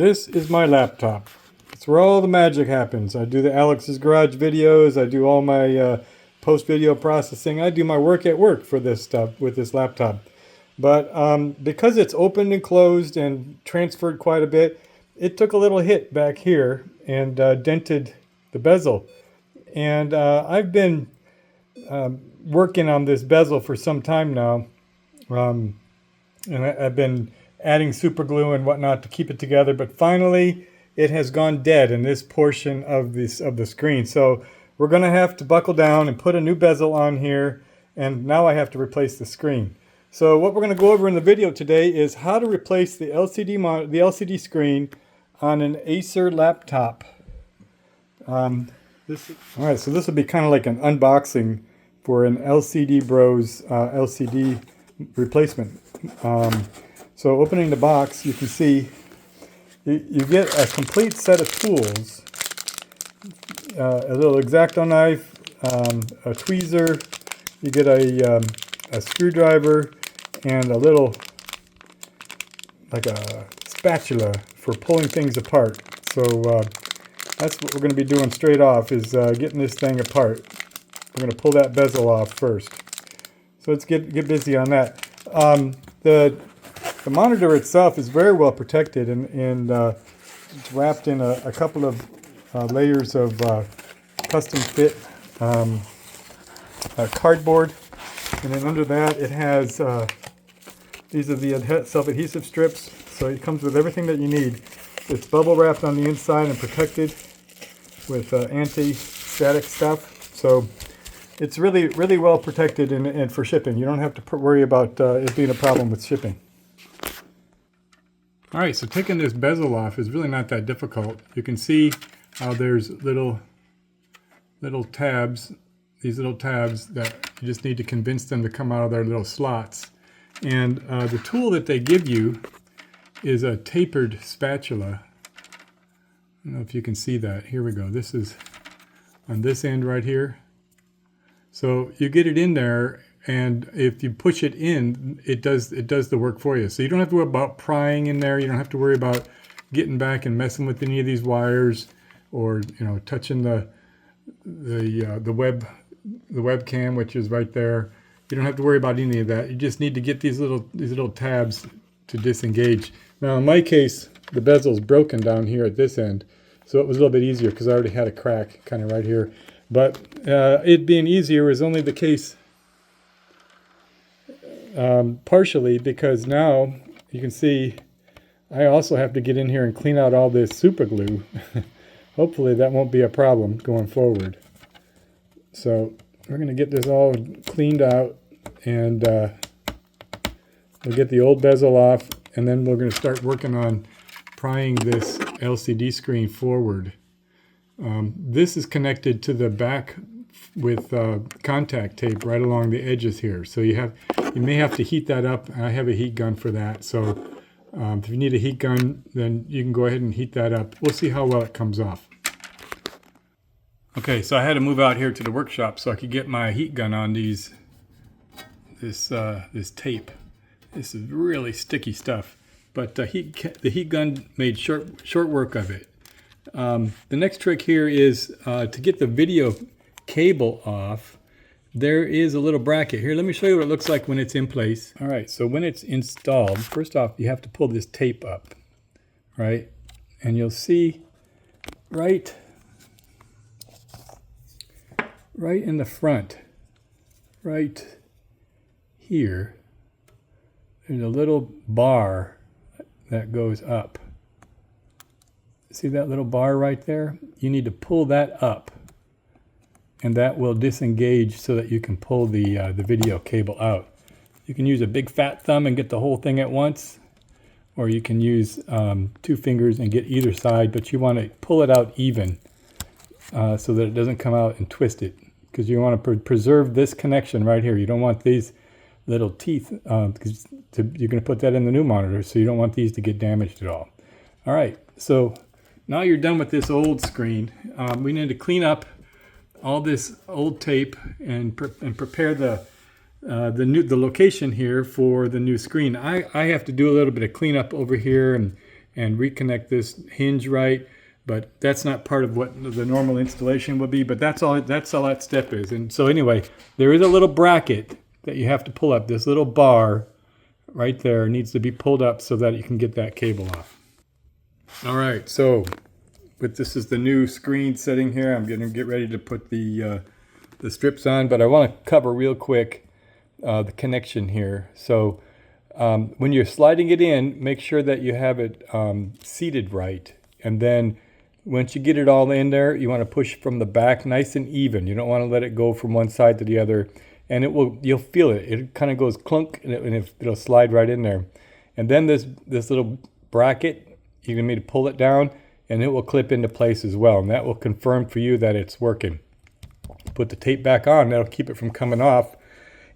This is my laptop. It's where all the magic happens. I do the Alex's Garage videos. I do all my post-video processing. I do my work at work for this stuff with this laptop. But because it's opened and closed and transferred quite a bit, it took a little hit back here and dented the bezel. And I've been working on this bezel for some time now. And I've been adding super glue and whatnot to keep it together, but finally it has gone dead in this portion of the screen. So we're going to have to buckle down and put a new bezel on here, and now I have to replace the screen. So what we're going to go over in the video today is how to replace the LCD screen on an Acer laptop. All right, so this will be kind of like an unboxing for an LCD Bros LCD replacement. So opening the box, you can see you get a complete set of tools, a little X-Acto knife, a tweezer, you get a screwdriver, and a little, like a spatula for pulling things apart. So that's what we're going to be doing straight off, is getting this thing apart. We're going to pull that bezel off first. So let's get busy on that. The monitor itself is very well protected, and it's wrapped in a couple of layers of custom fit cardboard, and then under that it has these are the self-adhesive strips. So it comes with everything that you need. It's bubble wrapped on the inside and protected with anti-static stuff. So it's really well protected and for shipping. You don't have to worry about it being a problem with shipping. All right, so taking this bezel off is really not that difficult. You can see how there's little tabs, these little tabs that you just need to convince them to come out of their little slots. And the tool that they give you is a tapered spatula. I don't know if you can see that. Here we go. This is on this end right here. So you get it in there, and if you push it in, it does the work for you. So you don't have to worry about prying in there. You don't have to worry about getting back and messing with any of these wires, or touching the webcam, which is right there. You don't have to worry about any of that. You just need to get these little tabs to disengage. Now in my case, the bezel's broken down here at this end, so it was a little bit easier because I already had a crack kind of right here. But it being easier is only the case partially because now you can see I also have to get in here and clean out all this super glue. Hopefully that won't be a problem going forward. So we're going to get this all cleaned out, and we'll get the old bezel off, and then we're going to start working on prying this LCD screen forward. This is connected to the back with contact tape right along the edges here. So you may have to heat that up. I have a heat gun for that. So if you need a heat gun, then you can go ahead and heat that up. We'll see how well it comes off. Okay, so I had to move out here to the workshop so I could get my heat gun on this tape. This is really sticky stuff, but the heat gun made short work of it. The next trick here is to get the video cable off. There is a little bracket here. Let me show you what it looks like when it's in place. All right, so when it's installed, first off, you have to pull this tape up, right? And you'll see right in the front, right here, there's a little bar that goes up. See that little bar right there? You need to pull that up, and that will disengage so that you can pull the video cable out. You can use a big fat thumb and get the whole thing at once, or you can use 2 fingers and get either side, but you want to pull it out even so that it doesn't come out and twist it, because you want to preserve this connection right here. You don't want these little teeth, because you're going to put that in the new monitor, so you don't want these to get damaged at all. All right, so now you're done with this old screen. We need to clean up all this old tape and prepare the location here for the new screen. I have to do a little bit of cleanup over here and and reconnect this hinge right. But that's not part of what the normal installation would be, but that's all that step is. And so anyway, there is a little bracket that you have to pull up. This little bar right there needs to be pulled up so that you can get that cable off. All right, so this is the new screen setting here. I'm going to get ready to put the strips on, but I want to cover real quick the connection here. So when you're sliding it in, make sure that you have it seated right. And then once you get it all in there, you want to push from the back nice and even. You don't want to let it go from one side to the other. And you'll feel it. It kind of goes clunk, and it'll slide right in there. And then this little bracket, you're going to need to pull it down, and it will clip into place as well. And that will confirm for you that it's working. Put the tape back on. That'll keep it from coming off.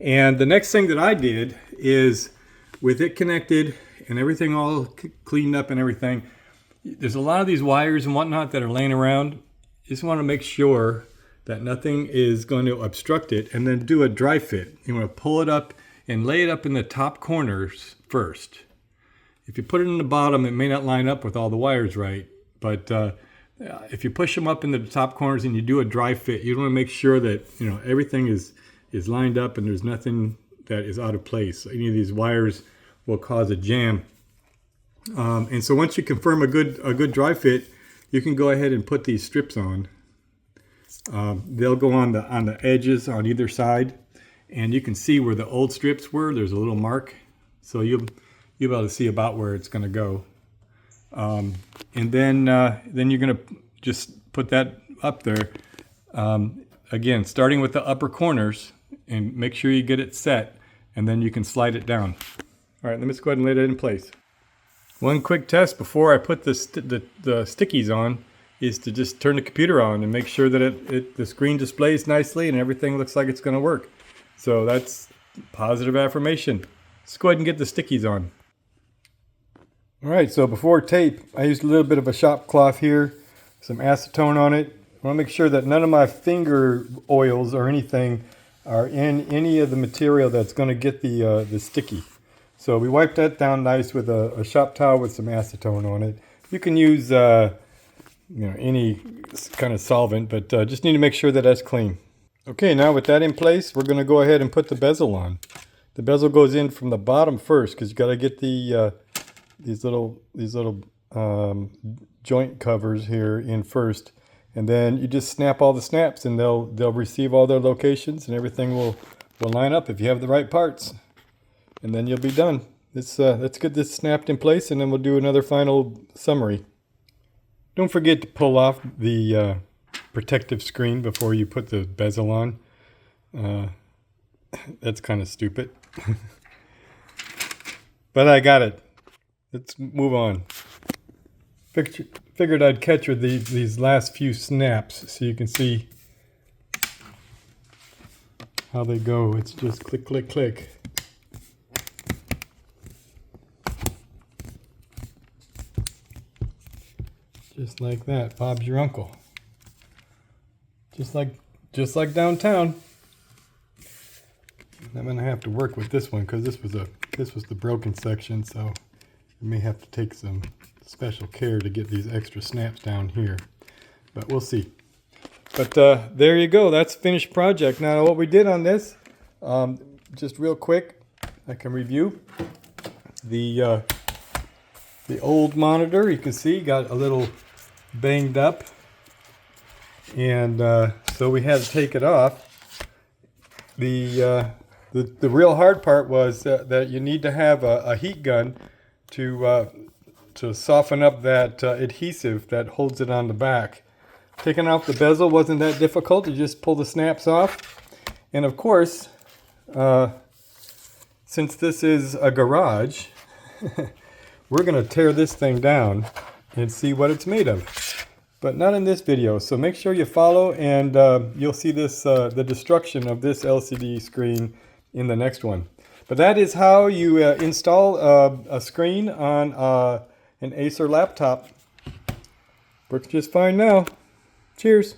And the next thing that I did is, with it connected and everything all cleaned up and everything, there's a lot of these wires and whatnot that are laying around. You just want to make sure that nothing is going to obstruct it, and then do a dry fit. You want to pull it up and lay it up in the top corners first. If you put it in the bottom, it may not line up with all the wires right, but if you push them up into the top corners and you do a dry fit, you want to make sure that everything is lined up and there's nothing that is out of place. Any of these wires will cause a jam. And so once you confirm a good dry fit, you can go ahead and put these strips on. They'll go on the edges on either side, and you can see where the old strips were. There's a little mark, so you'll be able to see about where it's going to go. And then you're going to just put that up there. Again, starting with the upper corners, and make sure you get it set, and then you can slide it down. All right, let me just go ahead and lay that in place. One quick test before I put the stickies on is to just turn the computer on and make sure that the screen displays nicely and everything looks like it's going to work. So that's positive affirmation. Let's go ahead and get the stickies on. All right, so before tape, I used a little bit of a shop cloth here, some acetone on it. I want to make sure that none of my finger oils or anything are in any of the material that's going to get the sticky. So we wiped that down nice with a shop towel with some acetone on it. You can use any kind of solvent, but just need to make sure that that's clean. Okay, now with that in place, we're going to go ahead and put the bezel on. The bezel goes in from the bottom first, because you got to get these little joint covers here in first, and then you just snap all the snaps, and they'll receive all their locations, and everything will line up if you have the right parts. And then you'll be done. Let's get this snapped in place, and then we'll do another final summary. Don't forget to pull off the protective screen before you put the bezel on. That's kind of stupid. But I got it. Let's move on. Figured I'd catch with these last few snaps so you can see how they go. It's just click, click, click. Just like that. Bob's your uncle. Just like downtown. I'm gonna have to work with this one because this was the broken section, so I may have to take some special care to get these extra snaps down here. But we'll see. But there you go. That's a finished project. Now what we did on this, just real quick, I can review the old monitor. You can see got a little banged up, and so we had to take it off. The real hard part was that you need to have a heat gun to soften up that adhesive that holds it on the back. Taking off the bezel wasn't that difficult. You just pull the snaps off, and of course, since this is a garage, we're going to tear this thing down and see what it's made of. But not in this video, so make sure you follow, and you'll see this the destruction of this LCD screen in the next one. But that is how you install a screen on an Acer laptop. Works just fine now. Cheers.